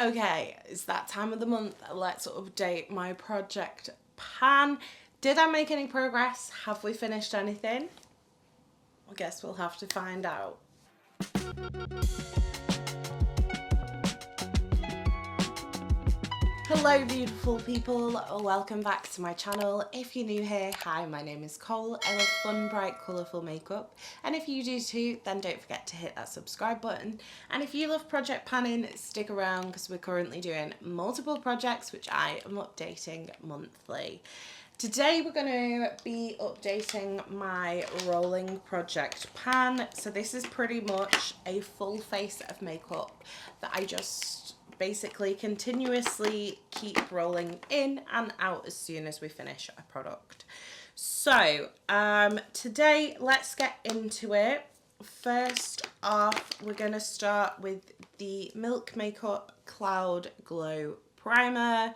Okay, it's that time of the month. Let's update my project pan. Did I make any progress? Have we finished anything? I guess we'll have to find out. Hello beautiful people, welcome back to my channel. If you're new here, hi, my name is Cole. I love fun, bright, colourful makeup, and if you do too, then don't forget to hit that subscribe button. And if you love project panning, stick around because we're currently doing multiple projects which I am updating monthly. Today we're going to be updating my rolling project pan. So this is pretty much a full face of makeup that I just basically continuously keep rolling in and out as soon as we finish a product. So today let's get into it. First off, we're going to start with the Milk Makeup Cloud Glow Primer.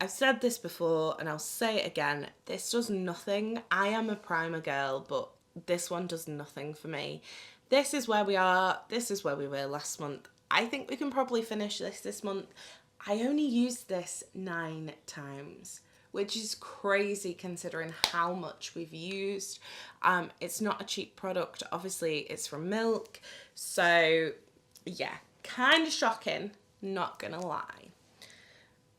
I've said this before and I'll say it again, this does nothing. I am a primer girl, but this one does nothing for me. This is where we are, this is where we were last month. I think we can probably finish this month. I only used this 9 times, which is crazy considering how much we've used. It's not a cheap product, obviously it's from Milk, so yeah, kind of shocking, not gonna lie.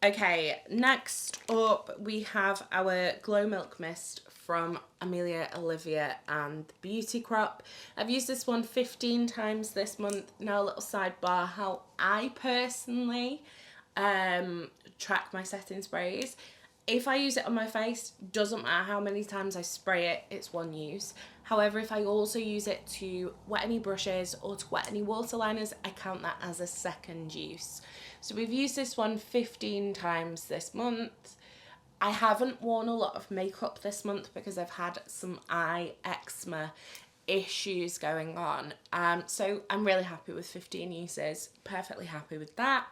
Okay, next up we have our Glow Milk Mist from Amelia Olivia and Beauty Crop. I've used this one 15 times this month. Now a little sidebar, how I personally track my setting sprays. If I use it on my face, doesn't matter how many times I spray it, it's one use. However, if I also use it to wet any brushes or to wet any waterliners, I count that as a second use. So we've used this one 15 times this month. I haven't worn a lot of makeup this month because I've had some eye eczema issues going on. So I'm really happy with 15 uses, perfectly happy with that.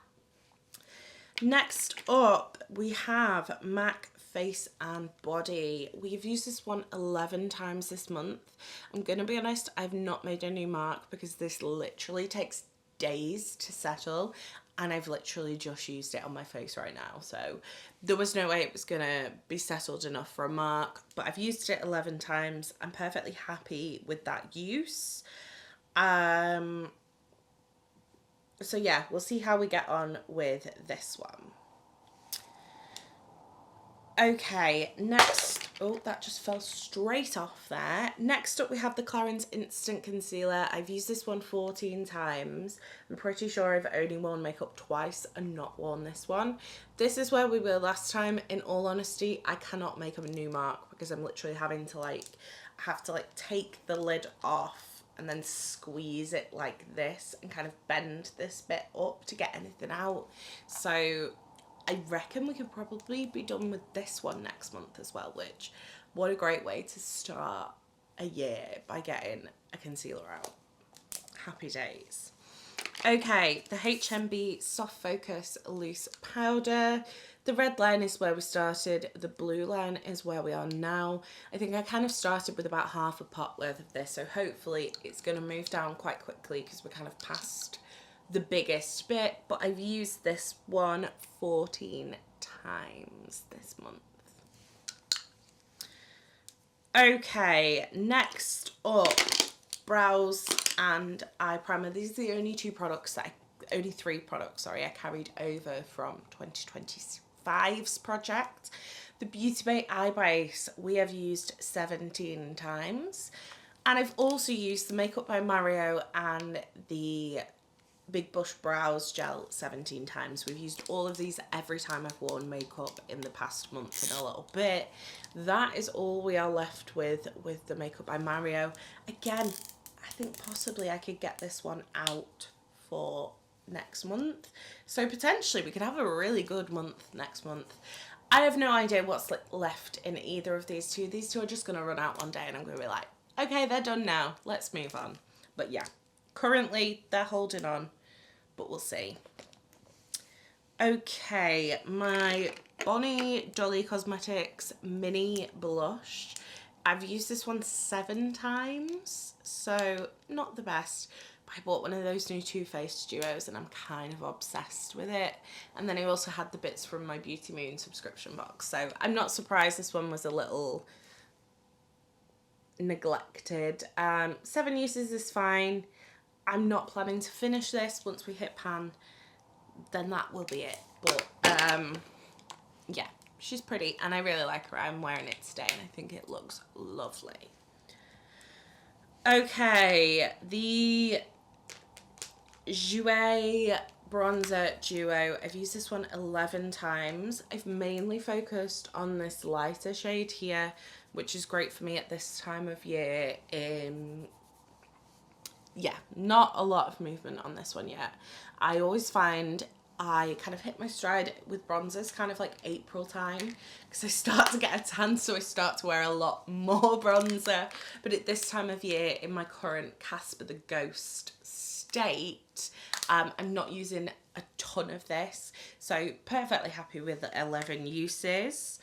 Next up, we have MAC Face and Body. We've used this one 11 times this month. I'm going to be honest, I've not made a new mark because this literally takes days to settle and I've literally just used it on my face right now. So there was no way it was going to be settled enough for a mark, but I've used it 11 times. I'm perfectly happy with that use. So yeah, we'll see how we get on with this one. Okay, next, oh, that just fell straight off there. Next up we have the Clarins Instant Concealer. I've used this one 14 times. I'm pretty sure I've only worn makeup twice and not worn this one. This is where we were last time. In all honesty, I cannot make a new mark because I'm literally having to take the lid off and then squeeze it like this and kind of bend this bit up to get anything out. So I reckon we could probably be done with this one next month as well, which, what a great way to start a year by getting a concealer out. Happy days. Okay, the HMB Soft Focus Loose Powder. The red line is where we started, the blue line is where we are now. I think I kind of started with about half a pot worth of this, so hopefully it's going to move down quite quickly because we're kind of past the biggest bit, but I've used this one 14 times this month. Okay, next up, brows and eye primer. These are the only three products I carried over from 2025's project. The Beauty Bay Eye Base we have used 17 times, and I've also used the Makeup by Mario and the Big Bush Brows Gel 17 times. We've used all of these every time I've worn makeup in the past month and a little bit. That is all we are left with the Makeup by Mario. Again, I think possibly I could get this one out for next month. So potentially we could have a really good month next month. I have no idea what's left in either of these two. These two are just going to run out one day and I'm going to be like, okay, they're done now. Let's move on. But yeah, currently they're holding on, but we'll see. Okay, my Bonnie Dolly Cosmetics Mini Blush. I've used this one 7 times, so not the best. I bought one of those new Too Faced duos and I'm kind of obsessed with it. And then I also had the bits from my Beauty Moon subscription box. So I'm not surprised this one was a little neglected. 7 uses is fine. I'm not planning to finish this. Once we hit pan, then that will be it. But yeah, she's pretty and I really like her. I'm wearing it today and I think it looks lovely. Okay, the Jouer bronzer duo. I've used this one 11 times. I've mainly focused on this lighter shade here, which is great for me at this time of year. Yeah, not a lot of movement on this one yet. I always find I kind of hit my stride with bronzers kind of like April time because I start to get a tan, so I start to wear a lot more bronzer. But at this time of year, in my current Casper the Ghost state, I'm not using a ton of this, so perfectly happy with the 11 uses.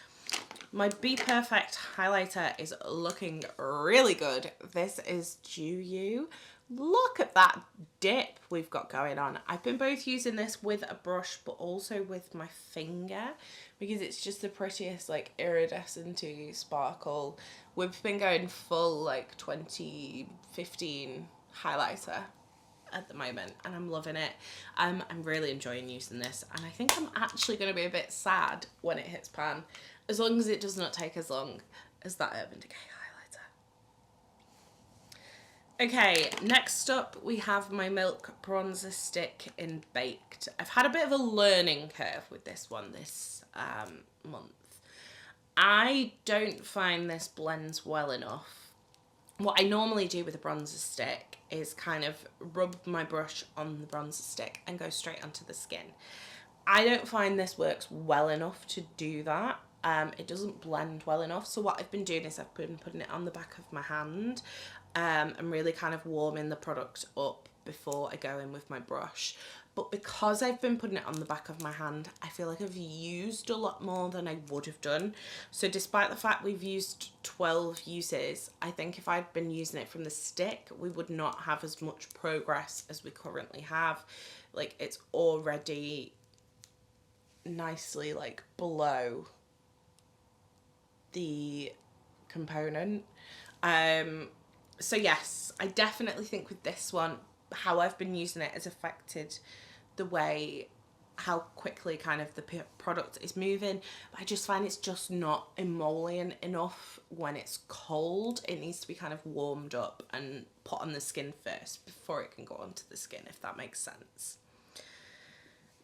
My Be Perfect highlighter is looking really good. This is Due You. Look at that dip we've got going on. I've been both using this with a brush but also with my finger because it's just the prettiest like iridescent sparkle. We've been going full like 2015 highlighter at the moment and I'm loving it. I'm really enjoying using this and I think I'm actually going to be a bit sad when it hits pan, as long as it does not take as long as that Urban Decay highlighter. Okay, next up we have my Milk Bronzer Stick in Baked. I've had a bit of a learning curve with this one this month. I don't find this blends well enough. What I normally do with a bronzer stick is kind of rub my brush on the bronzer stick and go straight onto the skin. I don't find this works well enough to do that. It doesn't blend well enough. So what I've been doing is I've been putting it on the back of my hand and really kind of warming the product up before I go in with my brush. But because I've been putting it on the back of my hand, I feel like I've used a lot more than I would have done. So despite the fact we've used 12 uses, I think if I'd been using it from the stick, we would not have as much progress as we currently have. Like, it's already nicely like below the component. So yes, I definitely think with this one, how I've been using it has affected the way how quickly kind of the product is moving. But I just find it's just not emollient enough when it's cold. It needs to be kind of warmed up and put on the skin first before it can go onto the skin, if that makes sense.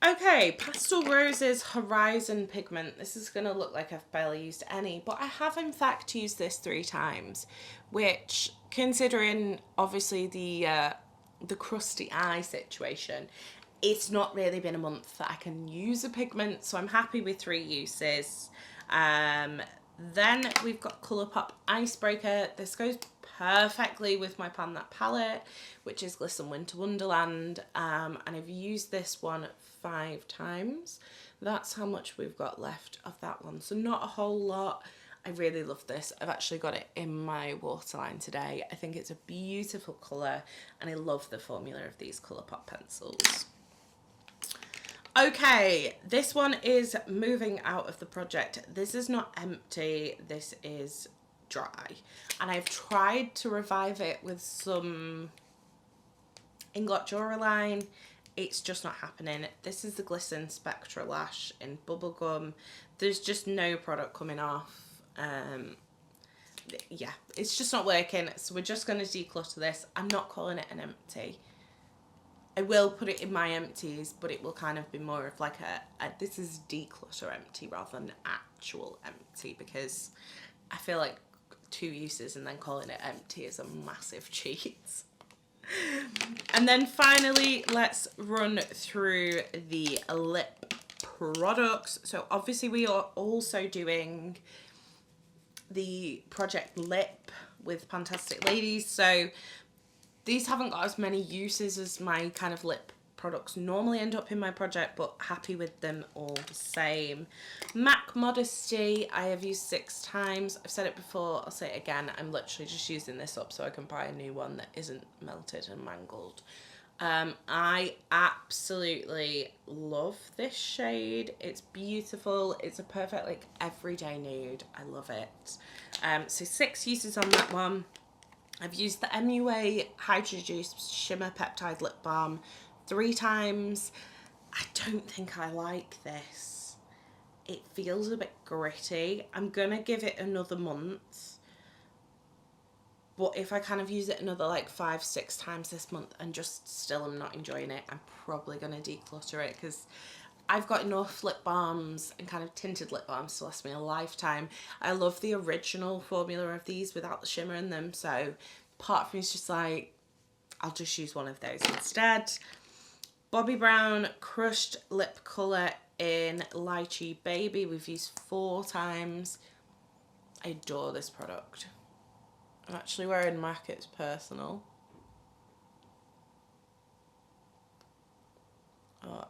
Okay, Pastel Roses Horizon Pigment. This is going to look like I've barely used any, but I have in fact used this 3 times, which, considering obviously the crusty eye situation, it's not really been a month that I can use a pigment, so I'm happy with 3 uses. Then we've got Colourpop Icebreaker. This goes perfectly with my Pan That palette, which is Glisten Winter Wonderland, and I've used this one 5 times. That's how much we've got left of that one, so not a whole lot. I really love this. I've actually got it in my waterline today. I think it's a beautiful colour and I love the formula of these Colourpop pencils. Okay, this one is moving out of the project. This is not empty, this is dry. And I've tried to revive it with some Inglot Duraline. It's just not happening. This is the Glisten Spectra Lash in Bubblegum. There's just no product coming off. Yeah, it's just not working. So we're just going to declutter this. I'm not calling it an empty. I will put it in my empties, but it will kind of be more of like this is declutter empty rather than actual empty, because I feel like 2 uses and then calling it empty is a massive cheat. And then finally, let's run through the lip products. So obviously we are also doing the Project Lip with Fantastic Ladies. So these haven't got as many uses as my kind of lip products normally end up in my project, but happy with them all the same. MAC Modesty, I have used 6 times. I've said it before, I'll say it again. I'm literally just using this up so I can buy a new one that isn't melted and mangled. I absolutely love this shade. It's beautiful. It's a perfect like everyday nude. I love it. So 6 uses on that one. I've used the MUA Hydro Juice Shimmer Peptide Lip Balm 3 times. I don't think I like this. It feels a bit gritty. I'm gonna give it another month. But if I kind of use it another like 5-6 times this month and just still am not enjoying it, I'm probably going to declutter it, because I've got enough lip balms and kind of tinted lip balms to last me a lifetime. I love the original formula of these without the shimmer in them, so part of me is just like, I'll just use one of those instead. Bobbi Brown Crushed Lip Colour in Lychee Baby. We've used 4 times. I adore this product. I'm actually wearing MAC, it's personal. Oh.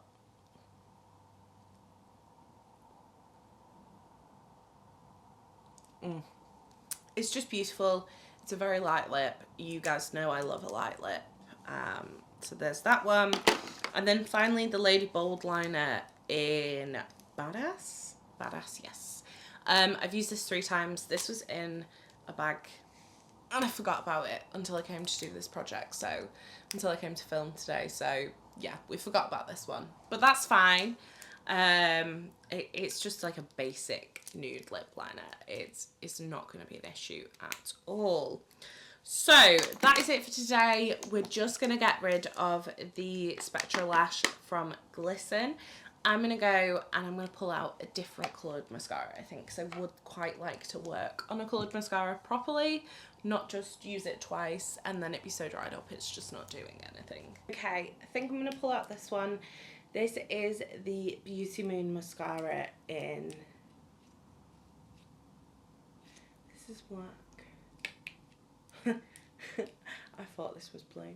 It's just beautiful. It's a very light lip. You guys know I love a light lip. So there's that one. And then finally the Lady Bold liner in Badass. Badass, yes. I've used this 3 times. This was in a bag and I forgot about it until I came to do this project, so until I came to film today. So yeah, we forgot about this one, but that's fine. It's just like a basic nude lip liner. It's not going to be an issue at all. So that is it for today. We're just going to get rid of the Spectra Lash from Glisten. I'm going to go and I'm going to pull out a different coloured mascara, I think, because I would quite like to work on a coloured mascara properly, not just use it twice and then it be so dried up it's just not doing anything. Okay, I think I'm going to pull out this one. This is the Beauty Moon mascara in... This is black. I thought this was blue.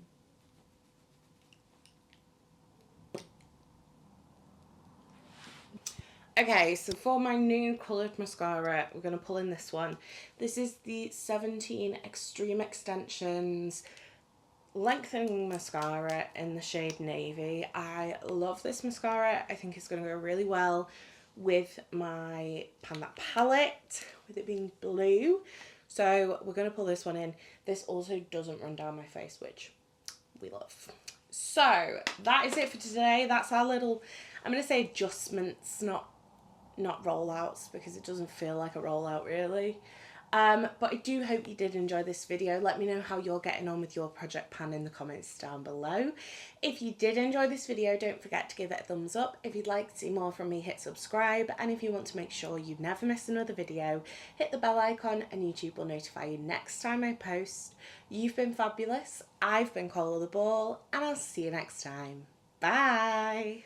Okay, so for my new coloured mascara, we're going to pull in this one. This is the 17 Extreme Extensions Lengthening Mascara in the shade Navy. I love this mascara. I think it's going to go really well with my Panda palette, with it being blue. So we're going to pull this one in. This also doesn't run down my face, which we love. So that is it for today. That's our little, I'm going to say adjustments, not rollouts, because it doesn't feel like a rollout really. But I do hope you did enjoy this video. Let me know how you're getting on with your project pan in the comments down below. If you did enjoy this video, don't forget to give it a thumbs up. If you'd like to see more from me, hit subscribe. And if you want to make sure you never miss another video, hit the bell icon and YouTube will notify you next time I post. You've been fabulous. I've been Cola the Ball, and I'll see you next time. Bye!